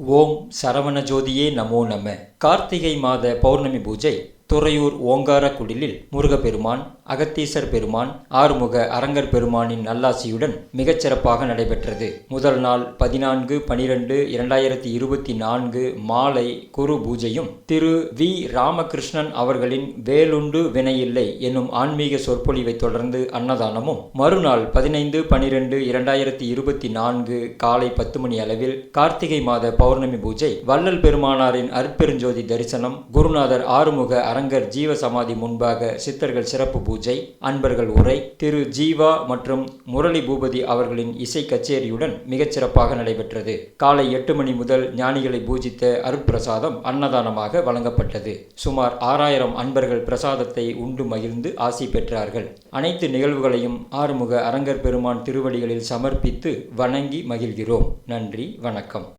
ஓம் சரவண ஜோதியே நமோ நம. கார்த்திகை மாத பௌர்ணமி பூஜை துறையூர் ஓங்கார குடிலில் முருகப்பெருமான், அகத்தீசர் பெருமான், ஆறுமுக அரங்கர் பெருமானின் நல்லாசியுடன் மிகச்சிறப்பாக நடைபெற்றது. முதல் நாள் 14/12/2024 மாலை குரு பூஜையும், திரு வி. ராமகிருஷ்ணன் அவர்களின் வேலுண்டு வினையில்லை என்னும் ஆன்மீக சொற்பொழிவை தொடர்ந்து அன்னதானமும், மறுநாள் 15/12/2024 காலை 10 மணி அளவில் கார்த்திகை மாத பௌர்ணமி பூஜை, வள்ளல் பெருமானாரின் அருட்பெருஞ்சோதி தரிசனம், குருநாதர் ஆறுமுக அரங்கர் ஜீவ சமாதி முன்பாக சித்தர்கள் சிறப்பு பூஜை, அன்பர்கள் உரை, திரு ஜீவா மற்றும் முரளி பூபதி அவர்களின் இசை கச்சேரியுடன் மிகச்சிறப்பாக நடைபெற்றது. காலை 8 மணி முதல் ஞானிகளை பூஜித்த அருட்பிரசாதம் அன்னதானமாக வழங்கப்பட்டது. சுமார் 6000 அன்பர்கள் பிரசாதத்தை உண்டு மகிழ்ந்து ஆசி பெற்றார்கள். அனைத்து நிகழ்வுகளையும் ஆறுமுக அரங்கர் பெருமான் திருவடிகளில் சமர்ப்பித்து வணங்கி மகிழ்கிறோம். நன்றி, வணக்கம்.